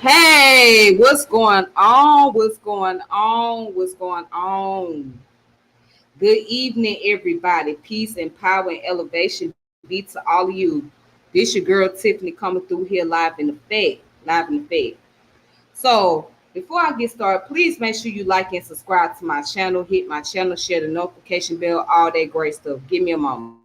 Hey, what's going on? What's going on? What's going on? Good evening, everybody. Peace and power and elevation be to all of you. This your girl Tiffany coming through here live in effect. Live in effect. So before I get started, please make sure you like and subscribe to my channel. Hit my channel, share the notification bell, all that great stuff. Give me a moment.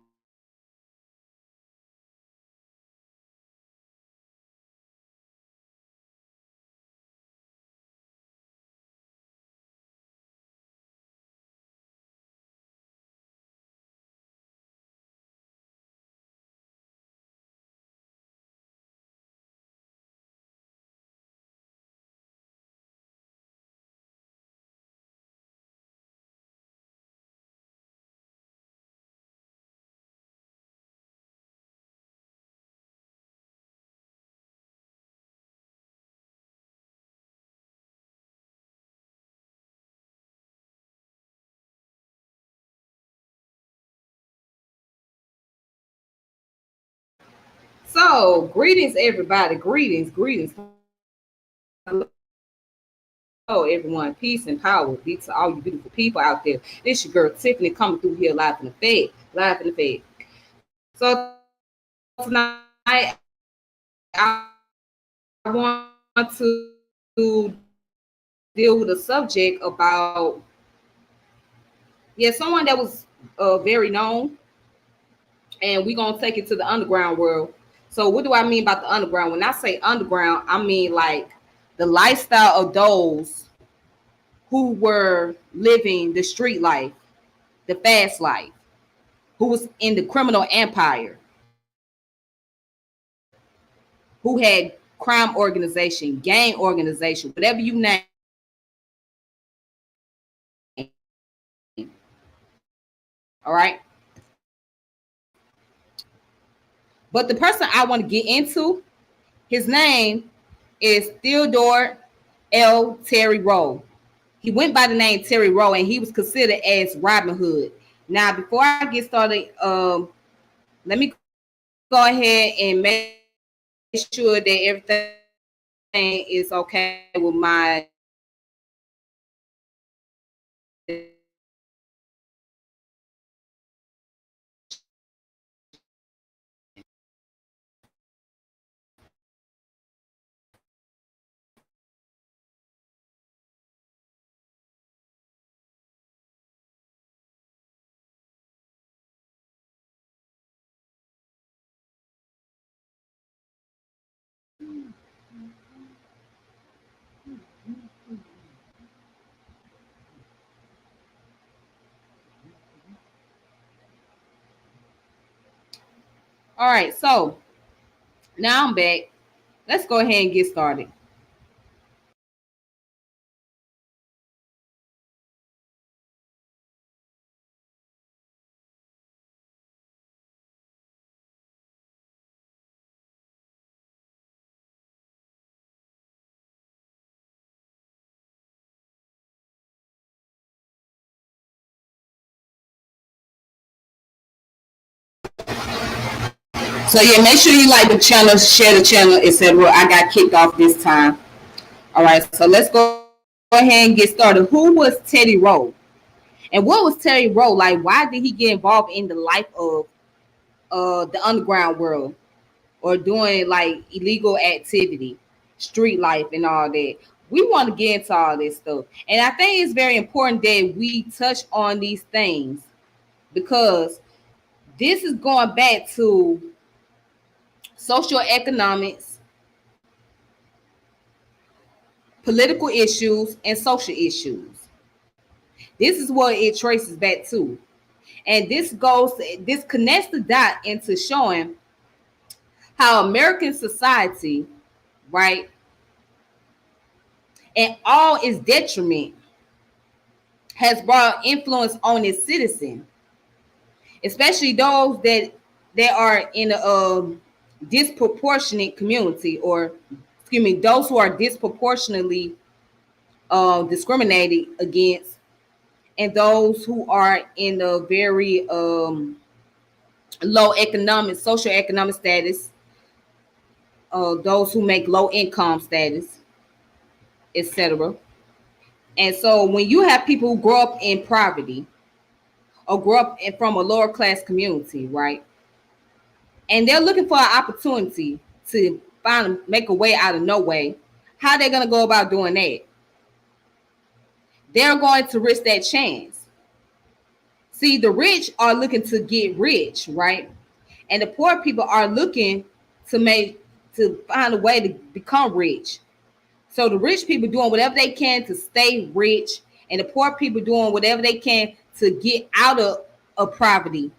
So, greetings, everybody. Greetings. Hello, everyone. Peace and power be to all you beautiful people out there. This your girl Tiffany coming through here live in the fed. Live in the fed. So tonight I want to deal with a subject about someone that was very known, and we're gonna take it to the underground world. So what do I mean about the underground? When I say underground, I mean like the lifestyle of those who were living the street life, the fast life, who was in the criminal empire, who had crime organization, gang organization, whatever you name. All right. But the person I want to get into, his name is Theodore L. Terry Rowe. He went by the name Terry Rowe, and he was considered as Robin Hood. Now, before I get started, let me go ahead and make sure that everything is okay with my. All right, so now I'm back. Let's go ahead and get started. So yeah, make sure you like the channel, share the channel, etc. I got kicked off this time. All right, so let's go ahead and get started. Who was Teddy Rowe? And what was Terry Rowe like? Why did he get involved in the life of the underground world or doing like illegal activity, street life, and all that? We want to get into all this stuff, and I think it's very important that we touch on these things because this is going back to social economics, political issues, and social issues. This is what it traces back to. And this connects the dot into showing how American society, right, and all its detriment has brought influence on its citizen, especially those that are in a disproportionate community, or excuse me, those who are disproportionately discriminated against, and those who are in a very low economic, social economic status, those who make low income status. etc. And so when you have people who grow up in poverty or grow up from a lower class community, right? And they're looking for an opportunity to make a way out of no way, how are they going to go about doing that? They're going to risk that chance. See, the rich are looking to get rich, right? And the poor people are looking to find a way to become rich. So the rich people doing whatever they can to stay rich, and the poor people doing whatever they can to get out of poverty.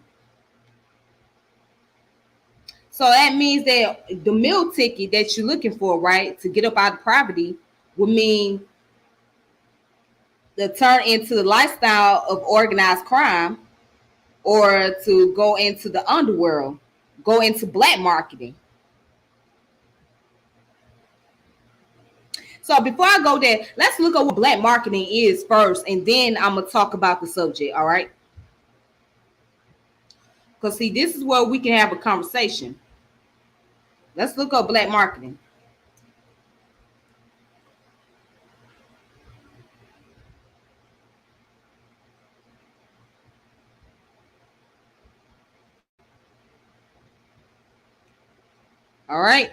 So that means that the meal ticket that you're looking for, right, to get up out of poverty, would mean to turn into the lifestyle of organized crime, or to go into the underworld, go into black marketing. So before I go there, let's look at what black marketing is first, and then I'm gonna talk about the subject. All right? Because see, this is where we can have a conversation. Let's look up black marketing. All right.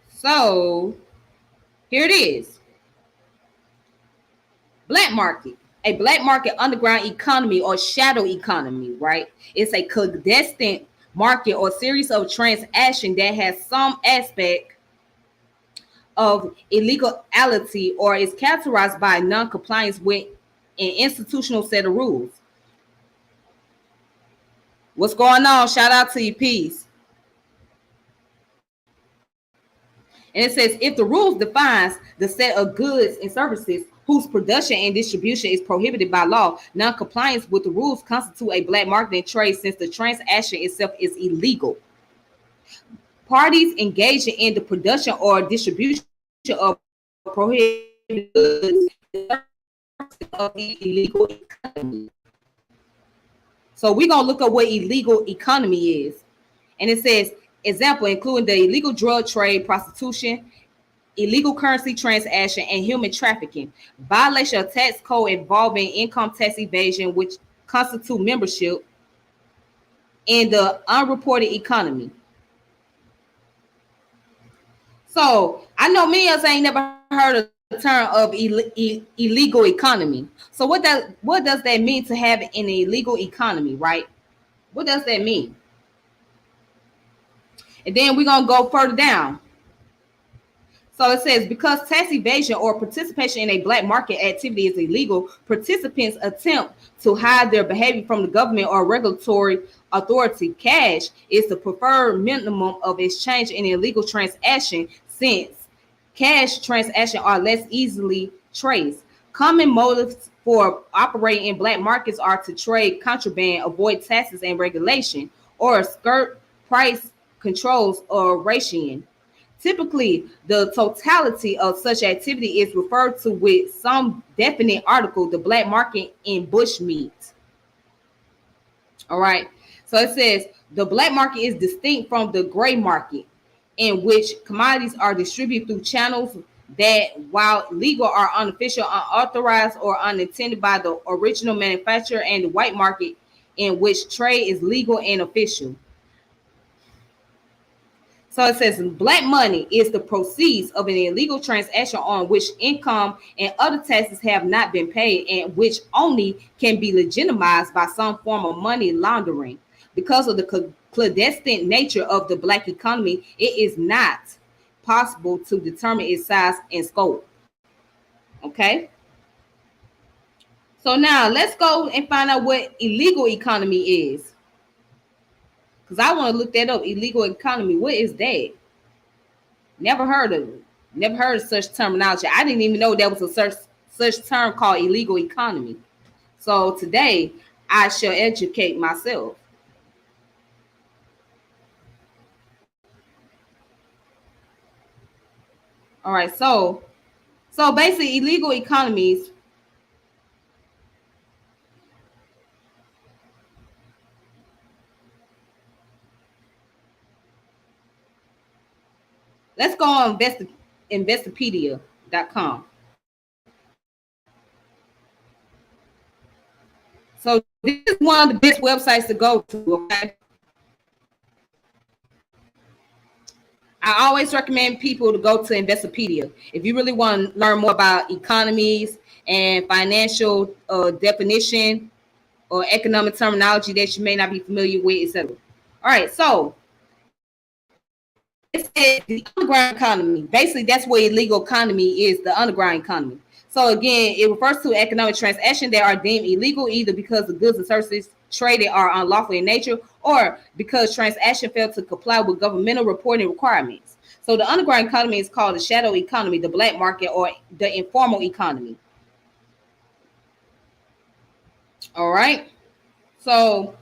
So here it is. Black market. A black market underground economy or shadow economy, right? It's a clandestine market or series of transactions that has some aspect of illegality or is characterized by non-compliance with an institutional set of rules. What's going on? Shout out to you, peace. And it says if the rules defines the set of goods and services whose production and distribution is prohibited by law, non-compliance with the rules constitute a black market trade since the transaction itself is illegal. Parties engaging in the production or distribution of prohibited goods of the illegal economy. So we're gonna look at what illegal economy is. And it says, example, including the illegal drug trade, prostitution, illegal currency transaction, and human trafficking. Violation of tax code involving income tax evasion, which constitute membership in the unreported economy. So I know many of us ain't never heard of the term of illegal economy. So what does that mean to have an illegal economy, right? What does that mean? And then we're gonna go further down. So it says because tax evasion or participation in a black market activity is illegal, participants attempt to hide their behavior from the government or regulatory authority. Cash is the preferred minimum of exchange in illegal transaction since cash transactions are less easily traced. Common motives for operating in black markets are to trade contraband, avoid taxes and regulation, or skirt price controls or ration. Typically, the totality of such activity is referred to with some definite article, the black market in bushmeat. All right. So it says the black market is distinct from the gray market, in which commodities are distributed through channels that, while legal, are unofficial, unauthorized, or unintended by the original manufacturer, and the white market, in which trade is legal and official. So it says black money is the proceeds of an illegal transaction on which income and other taxes have not been paid, and which only can be legitimized by some form of money laundering. Because of the clandestine nature of the black economy, it is not possible to determine its size and scope. Okay. So now let's go and find out what illegal economy is. Because I want to look that up. Illegal economy. What is that? Never heard of it. Never heard of such terminology. I didn't even know there was a such term called illegal economy. So today I shall educate myself. All right. So basically illegal economies, Let's go on Investopedia.com. So this is one of the best websites to go to. Okay, I always recommend people to go to Investopedia if you really want to learn more about economies and financial definition or economic terminology that you may not be familiar with, etc. All right, so it said the underground economy. Basically, that's what illegal economy is, the underground economy. So again, it refers to economic transactions that are deemed illegal either because the goods and services traded are unlawful in nature or because transaction failed to comply with governmental reporting requirements. So the underground economy is called the shadow economy, the black market, or the informal economy. All right. So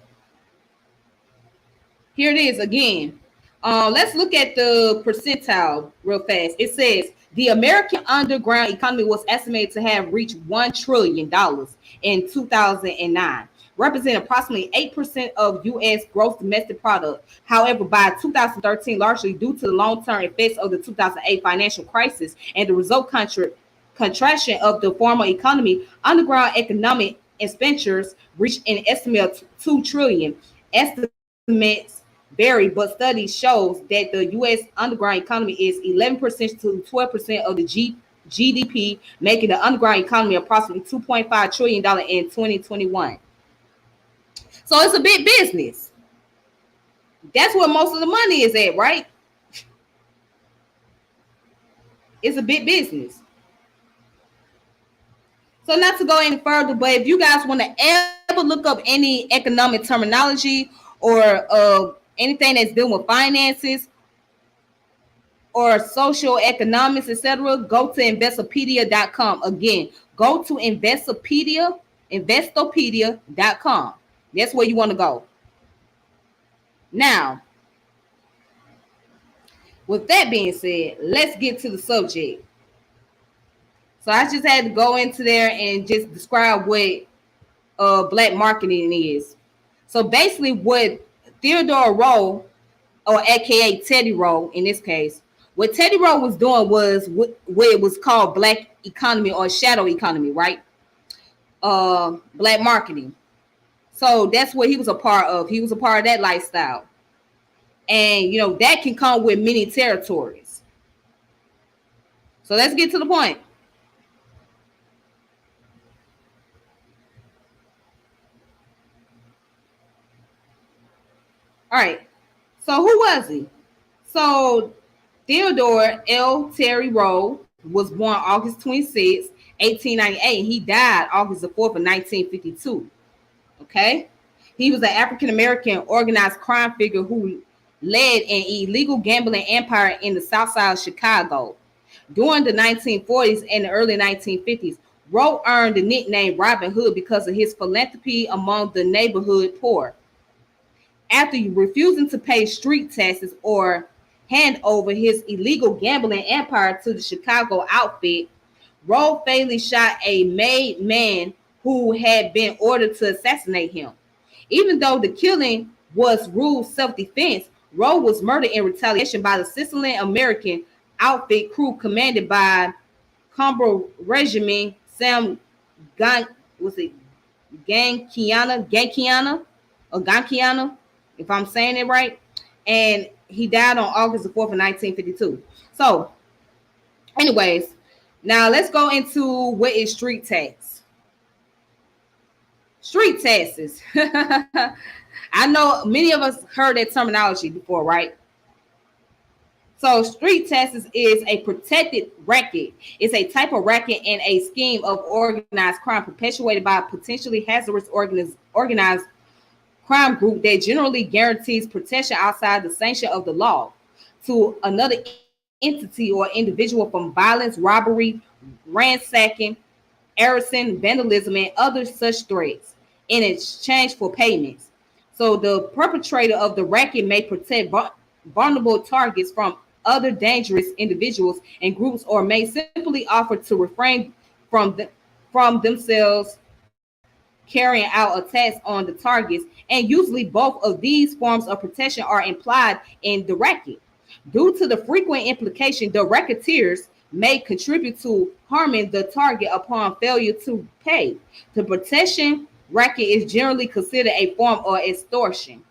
here it is again. Let's look at the percentile real fast. It says the American underground economy was estimated to have reached $1 trillion in 2009, representing approximately 8% of U.S. gross domestic product. However, by 2013, largely due to the long-term effects of the 2008 financial crisis and the contraction of the formal economy, underground economic expenditures reached an estimate of 2 trillion. Estimates vary, but studies shows that the U.S. underground economy is 11% to 12% of the GDP, making the underground economy approximately $2.5 trillion in 2021. So it's a big business. That's where most of the money is at, right? It's a big business. So not to go any further, but if you guys want to ever look up any economic terminology or anything that's dealing with finances or social economics, etc., go to Investopedia.com. Again, go to Investopedia.com. That's where you want to go. Now, with that being said, let's get to the subject. So I just had to go into there and just describe what black marketing is. So basically, what Theodore Rowe, or AKA Teddy Rowe in this case, what Teddy Rowe was doing was what it was called black economy or shadow economy, right? Black marketing. So that's what he was a part of. He was a part of that lifestyle. And, you know, that can come with many territories. So let's get to the point. All right. So who was he? So Theodore L. Terry Rowe was born August 26, 1898. He died August the 4th of 1952. Okay. He was an African American organized crime figure who led an illegal gambling empire in the south side of Chicago. During the 1940s and the early 1950s, Rowe earned the nickname Robin Hood because of his philanthropy among the neighborhood poor. After refusing to pay street taxes or hand over his illegal gambling empire to the Chicago outfit, Rowe fatally shot a made man who had been ordered to assassinate him. Even though the killing was ruled self-defense, Rowe was murdered in retaliation by the Sicilian American outfit crew commanded by Combo Regiment Sam Gan was it Gankiana or Gankiana, if I'm saying it right. And he died on August the 4th of 1952. So, anyways, now let's go into what is street tax. Street taxes. I know many of us heard that terminology before, right? So street taxes is a protected racket. It's a type of racket and a scheme of organized crime perpetuated by a potentially hazardous organized crime group that generally guarantees protection outside the sanction of the law to another entity or individual from violence, robbery, ransacking, arson, vandalism, and other such threats in exchange for payments. So the perpetrator of the racket may protect vulnerable targets from other dangerous individuals and groups, or may simply offer to refrain from themselves carrying out attacks on the targets. And usually both of these forms of protection are implied in the racket. Due to the frequent implication, the racketeers may contribute to harming the target upon failure to pay. The protection racket is generally considered a form of extortion.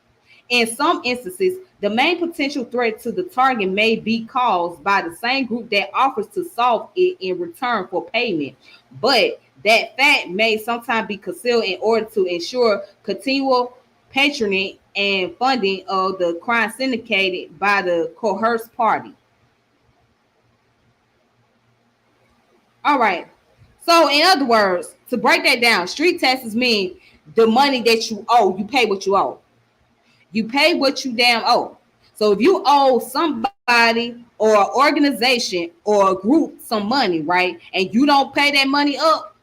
In some instances, the main potential threat to the target may be caused by the same group that offers to solve it in return for payment, but that fact may sometimes be concealed in order to ensure continual patronage and funding of the crime syndicated by the coerced party. All right. So, in other words, to break that down, street taxes mean the money that you owe, you pay what you owe. You pay what you damn owe. So if you owe somebody or an organization or a group some money, right, and you don't pay that money up,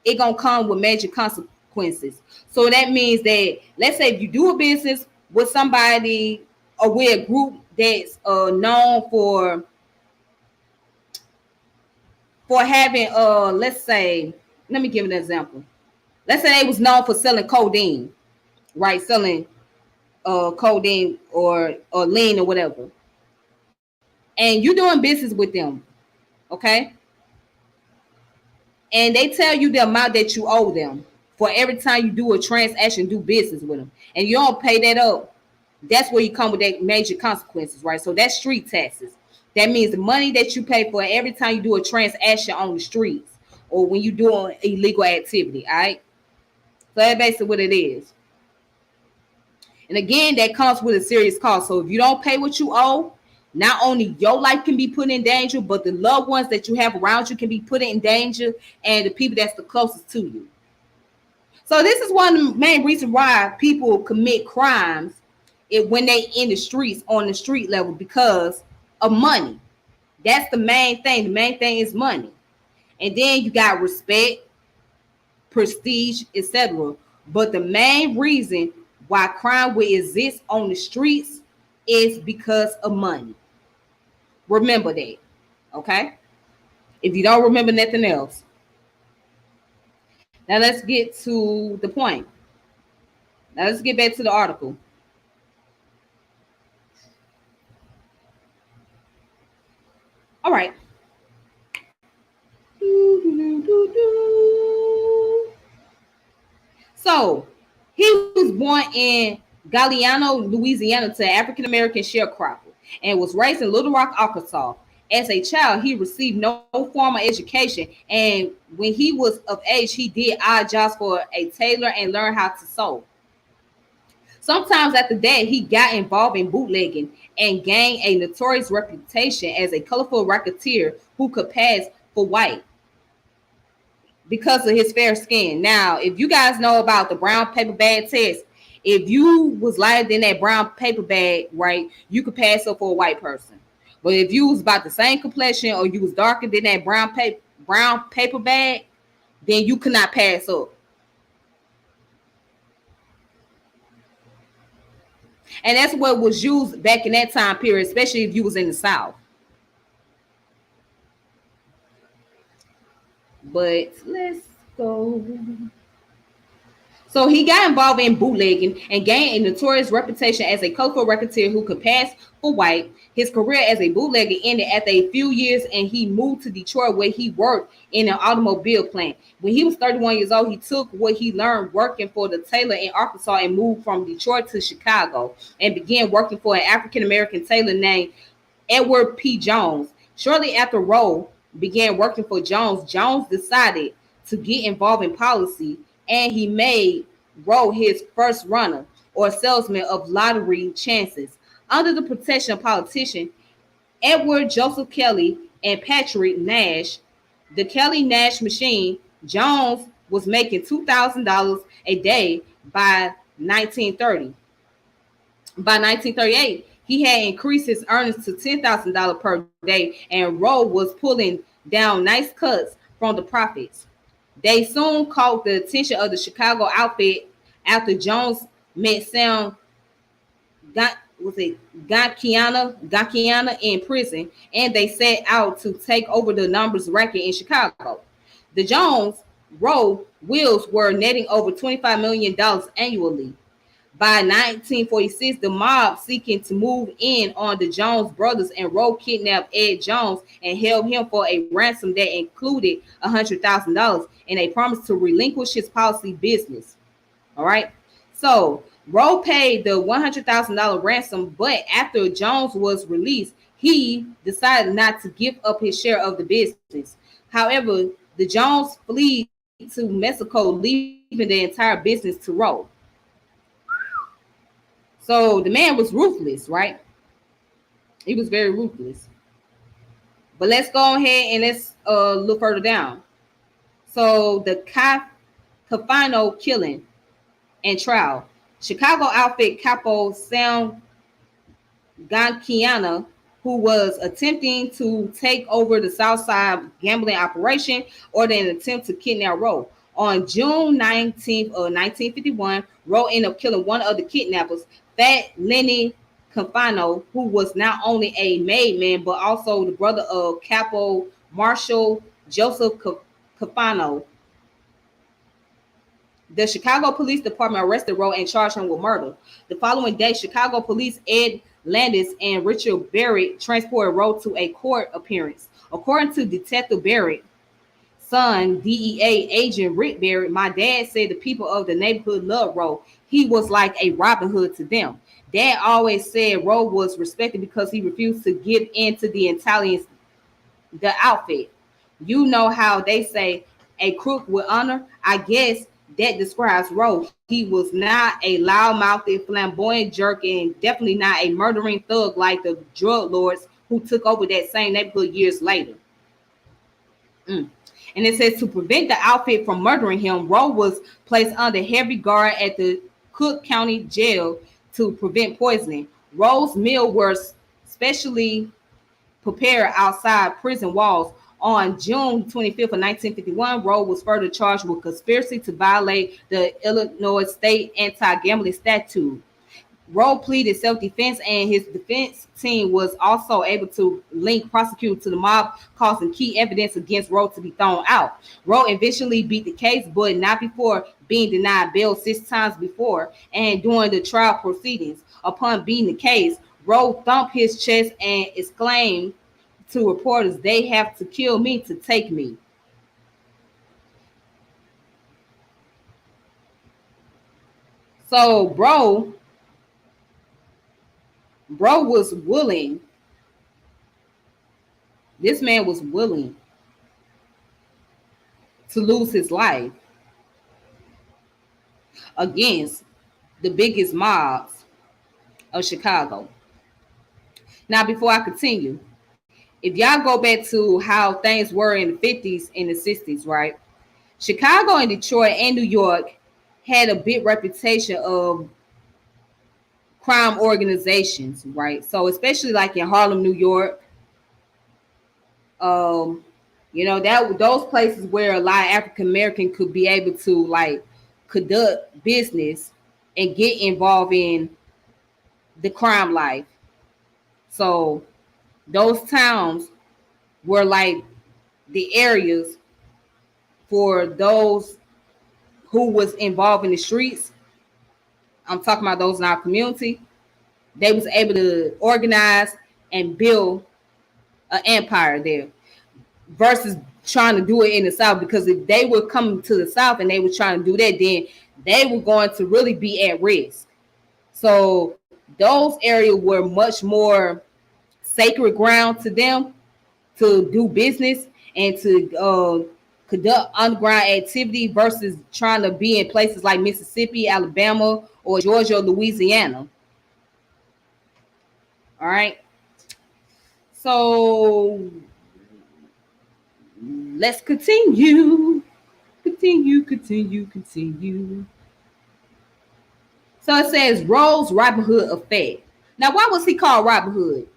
it gonna come with major consequences. So that means that, let's say if you do a business with somebody or with a group that's known for having let's say, let me give an example. Let's say they was known for selling codeine, right? Selling codeine or lean or whatever, and you're doing business with them, okay? And they tell you the amount that you owe them for every time you do a transaction, do business with them, and you don't pay that up. That's where you come with that major consequences, right? So that's street taxes. That means the money that you pay for every time you do a transaction on the streets or when you do an illegal activity. All right. So that's basically what it is. And again, that comes with a serious cost. So if you don't pay what you owe, not only your life can be put in danger, but the loved ones that you have around you can be put in danger, and the people that's the closest to you. So this is one of the main reasons why people commit crimes when they in the streets on the street level, because of money. That's the main thing. The main thing is money. And then you got respect, prestige, etc. But the main reason why crime will exist on the streets is because of money. Remember that, okay? If you don't remember nothing else. Now let's get to the point. Now let's get back to the article. All right. So he was born in Galliano, Louisiana, to an African American sharecropper and was raised in Little Rock, Arkansas. As a child, he received no formal education, and when he was of age, he did odd jobs for a tailor and learned how to sew. Sometimes after that, he got involved in bootlegging and gained a notorious reputation as a colorful racketeer who could pass for white because of his fair skin. Now, if you guys know about the brown paper bag test, if you was lighter than that brown paper bag, right, you could pass up for a white person. But if you was about the same complexion or you was darker than that brown paper bag, then you could not pass up. And that's what was used back in that time period, especially if you was in the South. But let's go. So he got involved in bootlegging and gained a notorious reputation as a colorful racketeer who could pass for white. His career as a bootlegger ended after a few years, and he moved to Detroit, where he worked in an automobile plant. When he was 31 years old, he took what he learned working for the tailor in Arkansas and moved from Detroit to Chicago and began working for an African-American tailor named Edward P. Jones. Shortly after Rowe began working for Jones, Jones decided to get involved in policy, and he made Rowe his first runner or salesman of lottery chances. Under the protection of politicians Edward Joseph Kelly and Patrick Nash, the Kelly Nash machine, Jones was making $2,000 a day by 1930. By 1938, he had increased his earnings to $10,000 per day, and Rowe was pulling down nice cuts from the profits. They soon caught the attention of the Chicago outfit after Jones met Sam Gackiana in prison, and they set out to take over the numbers racket in Chicago. The Jones Rowe wheels were netting over $25 million annually. By 1946, the mob seeking to move in on the Jones brothers and Rowe kidnapped Ed Jones and held him for a ransom that included $100,000 and a promise to relinquish his policy business. All right. So Rowe paid the $100,000 ransom, but after Jones was released, he decided not to give up his share of the business. However, the Jones fled to Mexico, leaving the entire business to Rowe. So the man was ruthless, right? He was very ruthless. But let's go ahead and let's look further down. So the Cafano killing and trial. Chicago outfit Capo Sam Gankiana, who was attempting to take over the Southside gambling operation, or an attempt to kidnap Rowe. On June 19th of 1951, Rowe ended up killing one of the kidnappers, Fat Lenny Cafano, who was not only a made man but also the brother of Capo Marshal Joseph Cafano. The Chicago Police Department arrested Rowe and charged him with murder. The following day, Chicago Police Ed Landis and Richard Barrett transported Rowe to a court appearance. According to Detective Barrett, son, DEA agent Rick Barrett, my dad said the people of the neighborhood loved Rowe. He was like a Robin Hood to them. Dad always said Rowe was respected because he refused to give in to the Italians, the outfit. You know how they say a crook with honor? I guess that describes Rowe. He was not a loud-mouthed, flamboyant jerk, and definitely not a murdering thug like the drug lords who took over that same neighborhood years later. And it says to prevent the outfit from murdering him, Rowe was placed under heavy guard at the Cook County Jail to prevent poisoning. Rowe's meal was specially prepared outside prison walls. On June 25th of 1951, Rowe was further charged with conspiracy to violate the Illinois state anti-gambling statute. Rowe pleaded self-defense, and his defense team was also able to link prosecutors to the mob, causing key evidence against Rowe to be thrown out. Rowe eventually beat the case, but not before being denied bail 6 times before and during the trial proceedings. Upon beating the case, Rowe thumped his chest and exclaimed to reporters, "They have to kill me to take me." So bro was willing. This man was willing to lose his life against the biggest mobs of Chicago. Now, before I continue, if y'all go back to how things were in the 50s and the 60s, right? Chicago and Detroit and New York had a big reputation of crime organizations, right? So especially like in Harlem, New York, that those places where a lot of African American could be able to like conduct business and get involved in the crime life. So those towns were like the areas for those who was involved in the streets. I'm talking about those in our community. They was able to organize and build an empire there versus trying to do it in the South, because if they were coming to the South and they were trying to do that, then they were going to really be at risk. So those areas were much more sacred ground to them to do business and to conduct underground activity versus trying to be in places like Mississippi, Alabama, or Georgia or Louisiana. All right. So let's continue. Continue. So it says Rowe's Robin Hood effect. Now, why was he called Robin Hood?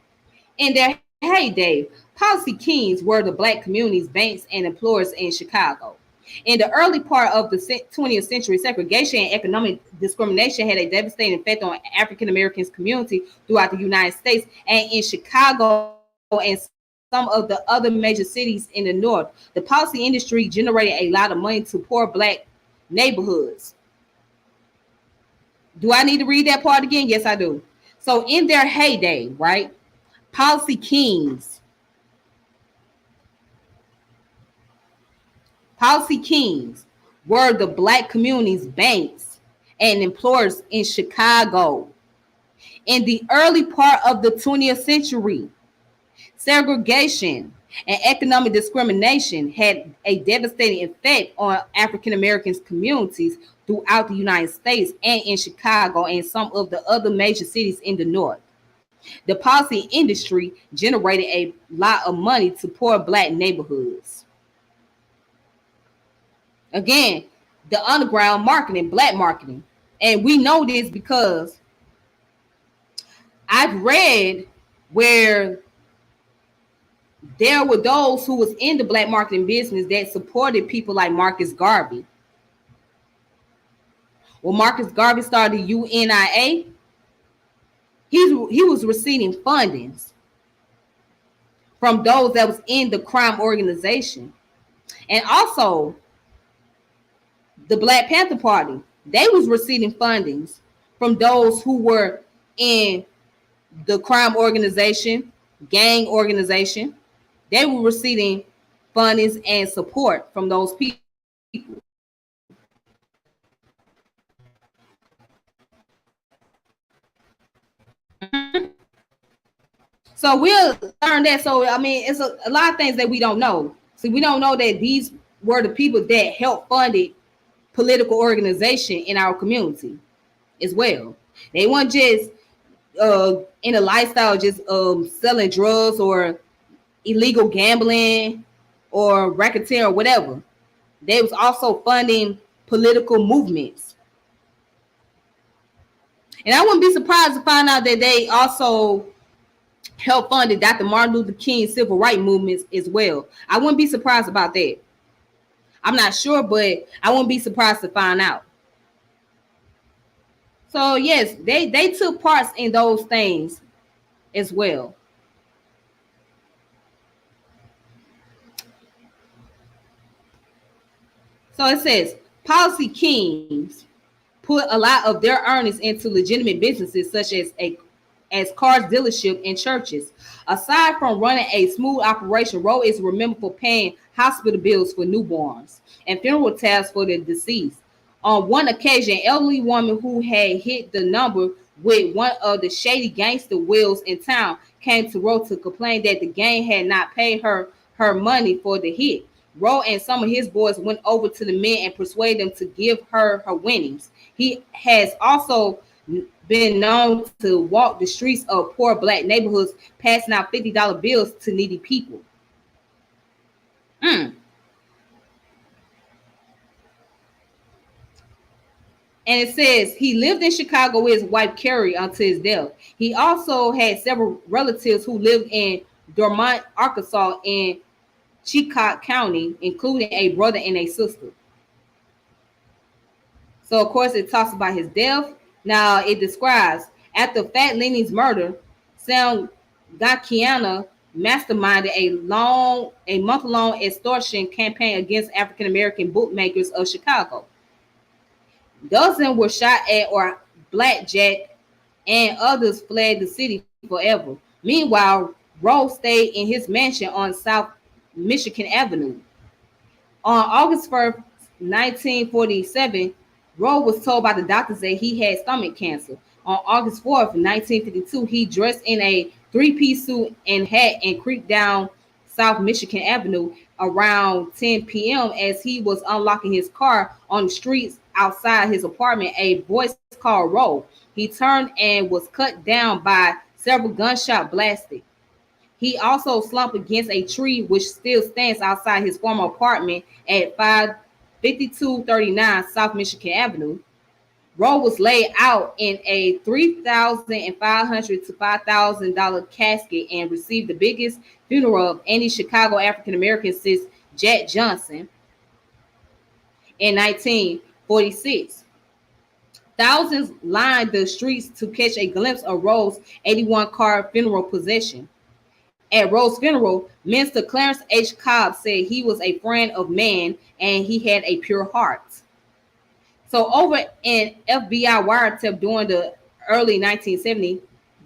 In their heyday, policy kings were the black communities, banks, and employers in Chicago. In the early part of the 20th century, segregation and economic discrimination had a devastating effect on African Americans' community throughout the United States and in Chicago and some of the other major cities in the North. The policy industry generated a lot of money to poor black neighborhoods. Do I need to read that part again? Yes, I do. So in their heyday, right? Policy kings, policy kings were the black community's banks and employers in Chicago. In the early part of the 20th century, segregation and economic discrimination had a devastating effect on African American communities throughout the United States and in Chicago and some of the other major cities in the North. The policy industry generated a lot of money to poor black neighborhoods. Again, the underground marketing, black marketing. And we know this because I've read where there were those who was in the black marketing business that supported people like Marcus Garvey. When Marcus Garvey started UNIA, he was receiving fundings from those that was in the crime organization. And also the Black Panther Party, they was receiving fundings from those who were in the crime organization, gang organization. They were receiving fundings and support from those people. So we'll learn that. So I mean, it's a lot of things that we don't know. See, we don't know that these were the people that helped funded political organization in our community as well. They weren't just in a lifestyle just selling drugs or illegal gambling or racketeering or whatever. They was also funding political movements. And I wouldn't be surprised to find out that they also helped funded Dr. Martin Luther King's civil rights movements as well. I wouldn't be surprised about that. I'm not sure, but I wouldn't be surprised to find out. So yes, they took parts in those things as well. So it says policy kings put a lot of their earnings into legitimate businesses such as cars dealership and churches. Aside from running a smooth operation, Roe is remembered for paying hospital bills for newborns and funeral tabs for the deceased. On one occasion, an elderly woman who had hit the number with one of the shady gangster wheels in town came to Roe to complain that the gang had not paid her money for the hit. Roe and some of his boys went over to the men and persuaded them to give her winnings. He has also been known to walk the streets of poor black neighborhoods, passing out $50 bills to needy people. Mm. And it says he lived in Chicago with his wife Carrie until his death. He also had several relatives who lived in Dormont, Arkansas, in Chillicothe County, including a brother and a sister. So, of course, it talks about his death. Now, it describes after Fat Lenny's murder, Sam Gakiana masterminded a month-long extortion campaign against African American bookmakers of Chicago. Dozens were shot at or blackjacked, and others fled the city forever. Meanwhile, Roe stayed in his mansion on South Michigan Avenue. On August 1st, 1947, Roe was told by the doctors that he had stomach cancer. On August 4th, 1952, he dressed in a three-piece suit and hat and creeped down South Michigan Avenue around 10 p.m. As he was unlocking his car on the streets outside his apartment. A voice called Roe. He turned and was cut down by several gunshot blasted. He also slumped against a tree which still stands outside his former apartment at 5239 South Michigan Avenue. Roe was laid out in a $3,500 to $5,000 casket and received the biggest funeral of any Chicago African American since Jack Johnson in 1946. Thousands lined the streets to catch a glimpse of Roe's 81-car funeral procession. At Roe's funeral, Minister Clarence H. Cobb said he was a friend of man and he had a pure heart. So over in FBI wiretap during the early 1970s,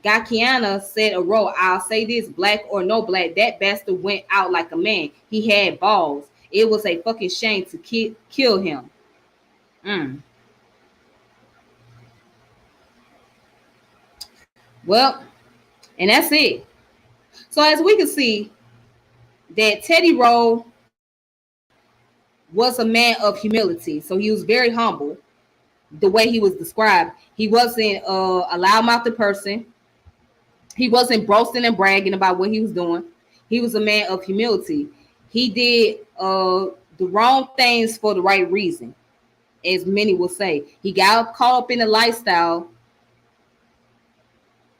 Gakiana said a role. I'll say this, black or no black, that bastard went out like a man. He had balls. It was a fucking shame to kill him. Mm. Well, and that's it. So as we can see, that Teddy Rowe was a man of humility. So he was very humble. The way he was described, he wasn't a loudmouthed person. He wasn't boasting and bragging about what he was doing. He was a man of humility. He did the wrong things for the right reason, as many will say. He got caught up in the lifestyle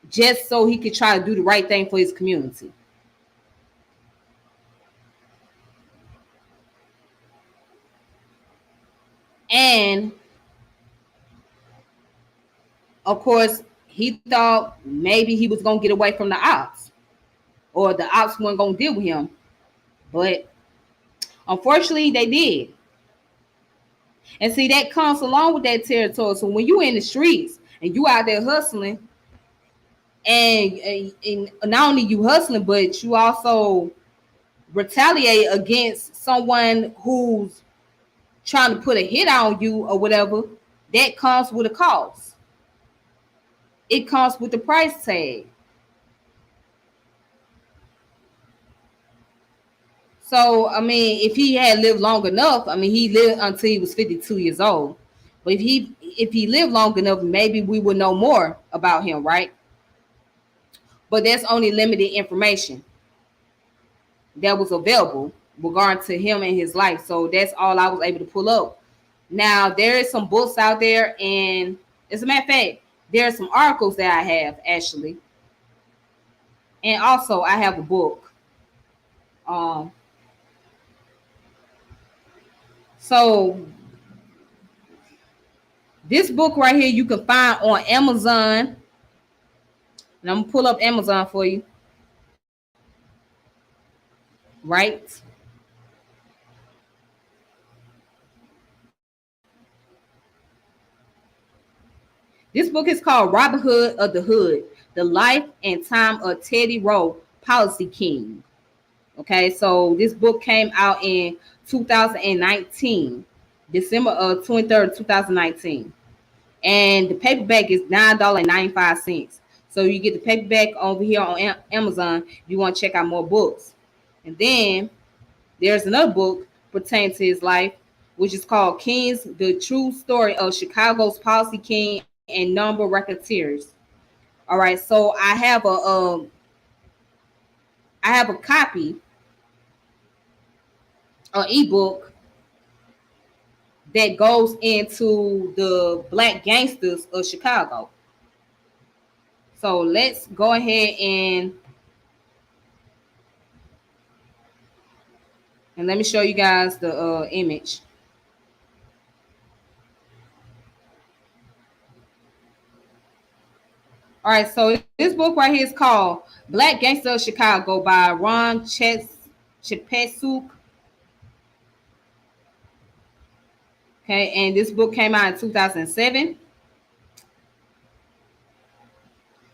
just so he could try to do the right thing for his community. And of course, he thought maybe he was gonna get away from the ops, or the ops weren't gonna deal with him. But unfortunately, they did. And see, that comes along with that territory. So when you in the streets and you out there hustling, and not only you hustling, but you also retaliate against someone who's trying to put a hit on you or whatever, that comes with a cost. It comes with the price tag. So, I mean, if he had lived long enough, I mean, he lived until he was 52 years old. But if he lived long enough, maybe we would know more about him, right? But that's only limited information that was available regarding to him and his life. So that's all I was able to pull up. Now, there is some books out there, and as a matter of fact, there are some articles that I have actually. And also I have a book. Um, so this book right here you can find on Amazon. And I'm gonna pull up Amazon for you. Right? This book is called Robin Hood of the Hood, The Life and Time of Teddy Rowe, Policy King. Okay, so this book came out in 2019, December 23rd, 2019. And the paperback is $9.95. So you get the paperback over here on Amazon. You want to check out more books. And then there's another book pertaining to his life, which is called Kings, The True Story of Chicago's Policy King and Number Racketeers. All right, so I have a copy, an ebook that goes into the black gangsters of Chicago. So let's go ahead and let me show you guys the image. All right, so this book right here is called Black Gangster of Chicago by Ron Chepesuk. Okay, and this book came out in 2007.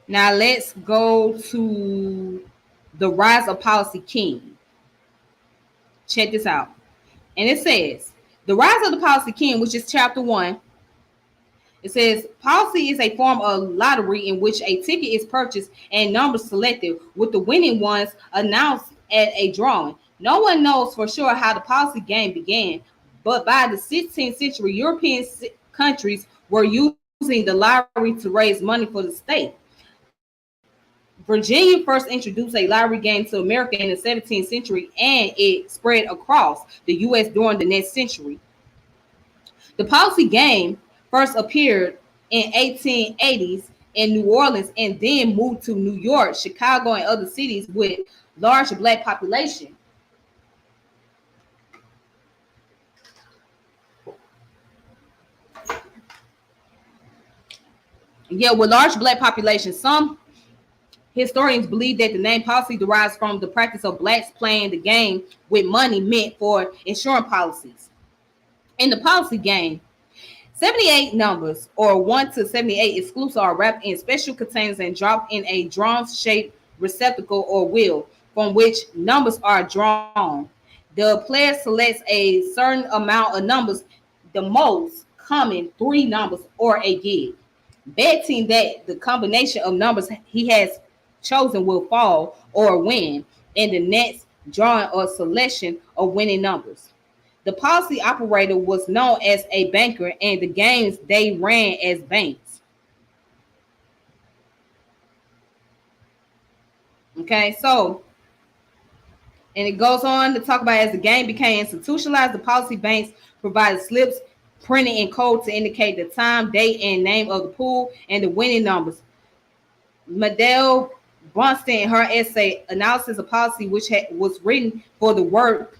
Now let's go to The Rise of Policy King. Check this out. And it says, The Rise of the Policy King, which is chapter 1. It says, policy is a form of lottery in which a ticket is purchased and numbers selected, with the winning ones announced at a drawing. No one knows for sure how the policy game began, but by the 16th century, European countries were using the lottery to raise money for the state. Virginia first introduced a lottery game to America in the 17th century, and it spread across the U.S. during the next century. The policy game first appeared in 1880s in New Orleans and then moved to New York, Chicago, and other cities with large black population. Yeah, with large black population, some historians believe that the name policy derives from the practice of blacks playing the game with money meant for insurance policies. In the policy game, 78 numbers, or 1 to 78 exclusive, are wrapped in special containers and dropped in a drum-shaped receptacle or wheel from which numbers are drawn. The player selects a certain amount of numbers, the most common 3 numbers, or a gig, betting that the combination of numbers he has chosen will fall or win in the next drawing or selection of winning numbers. The policy operator was known as a banker, and the games they ran as banks. Okay, so, and it goes on to talk about, as the game became institutionalized, the policy banks provided slips printed in code to indicate the time, date, and name of the pool and the winning numbers. Madeleine Bronston, in her essay Analysis of Policy, which was written for the Work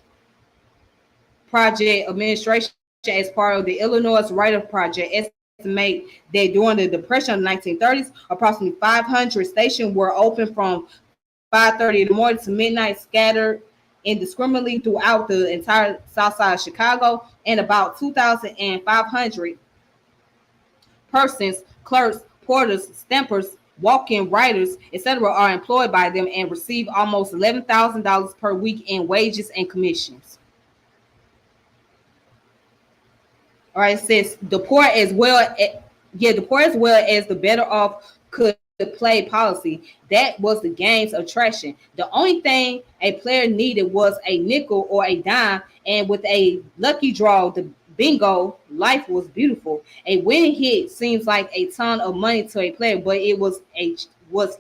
Project Administration as part of the Illinois Writer Project, estimate that during the Depression of the 1930s, approximately 500 stations were open from 5:30 in the morning to midnight, scattered indiscriminately throughout the entire south side of Chicago, and about 2,500 persons, clerks, porters, stampers, walk-in writers, etc., are employed by them and receive almost $11,000 per week in wages and commissions. All right, it says the poor as well, yeah, the poor as well as the better off could play policy. That was the game's attraction. The only thing a player needed was a nickel or a dime, and with a lucky draw, the bingo, life was beautiful. A winning hit seems like a ton of money to a player, but it was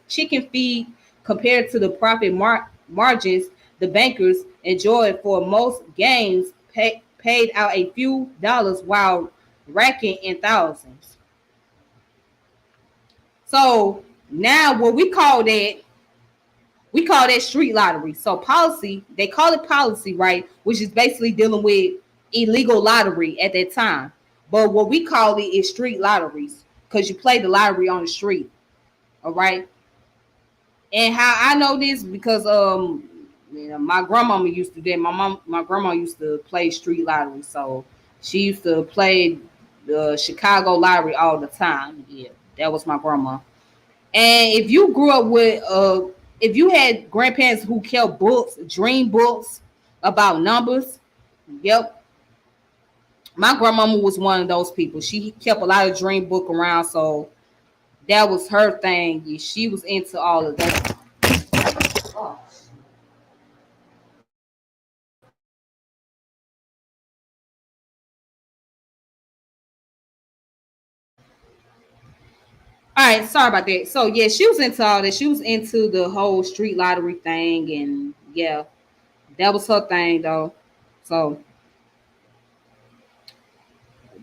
chicken feed compared to the profit margins the bankers enjoyed for most games. Paid out a few dollars while racking in thousands. So now what we call that street lottery. So policy, they call it policy, right? Which is basically dealing with illegal lottery at that time. But what we call it is street lotteries because you play the lottery on the street. All right. And how I know this because my grandmama used to do. My grandma used to play street lottery, so she used to play the Chicago lottery all the time. Yeah, that was my grandma. And if you grew up with if you had grandparents who kept books, dream books about numbers, yep. My grandmama was one of those people. She kept a lot of dream book around, so that was her thing. Yeah, she was into all of that. Oh. All right, sorry about that. So yeah, she was into all that. She was into the whole street lottery thing, and yeah, that was her thing though. So,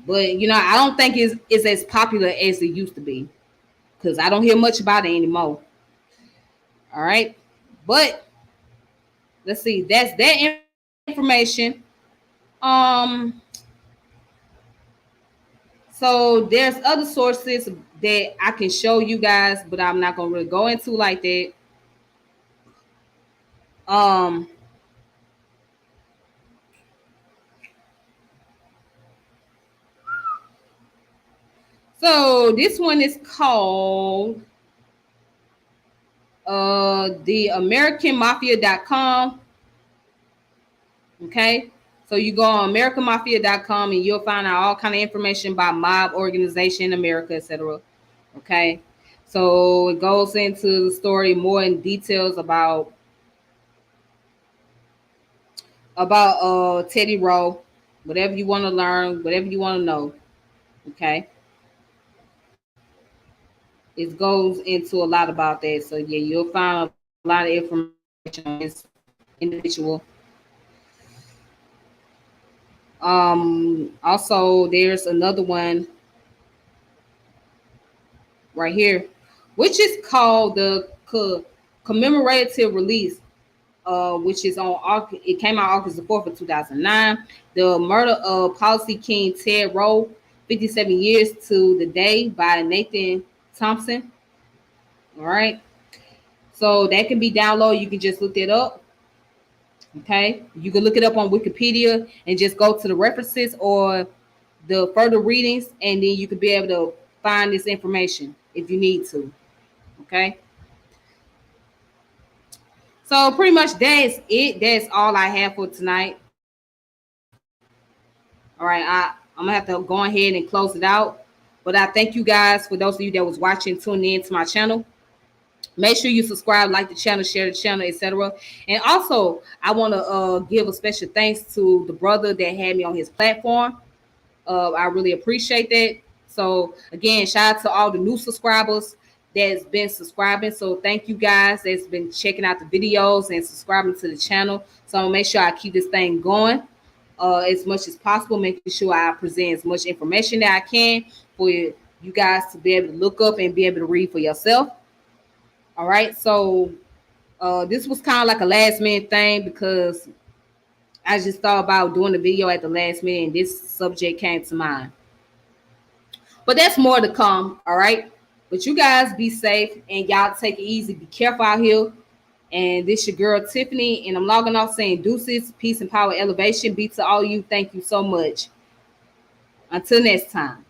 but I don't think it's as popular as it used to be because I don't hear much about it anymore. All right, but let's see. That's that information. Um, so there's other sources that I can show you guys, but I'm not gonna really go into like that. Um, so this one is called the AmericanMafia.com. Okay. So you go on AmericanMafia.com and you'll find out all kind of information about mob organization in America, etc. Okay. So it goes into the story more in details about Teddy Rowe, whatever you want to learn, whatever you want to know. Okay. It goes into a lot about that. So yeah, you'll find a lot of information on this individual. Also, there's another one right here, which is called the commemorative release, which is on it came out August the 4th of 2009. The murder of policy king Ted Rowe, 57 years to the day, by Nathan Thompson. All right, so that can be downloaded. You can just look it up. Okay, you can look it up on Wikipedia and just go to the references, or the further readings, and then you could be able to find this information if you need to. Okay. So pretty much that's it. That's all I have for tonight. All right, I'm gonna have to go ahead and close it out. But I thank you guys for those of you that was watching, tuning in to my channel. Make sure you subscribe, like the channel, share the channel, etc. And also, I want to give a special thanks to the brother that had me on his platform. I really appreciate that. So again, shout out to all the new subscribers that's been subscribing. So thank you guys that's been checking out the videos and subscribing to the channel. So I'm gonna make sure I keep this thing going as much as possible, making sure I present as much information that I can for you guys to be able to look up and be able to read for yourself. All right. So this was kind of like a last minute thing because I just thought about doing the video at the last minute and this subject came to mind. But that's more to come, all right? But you guys be safe and y'all take it easy. Be careful out here. And this your girl Tiffany, and I'm logging off saying deuces, peace and power, elevation. Be to all you. Thank you so much. Until next time.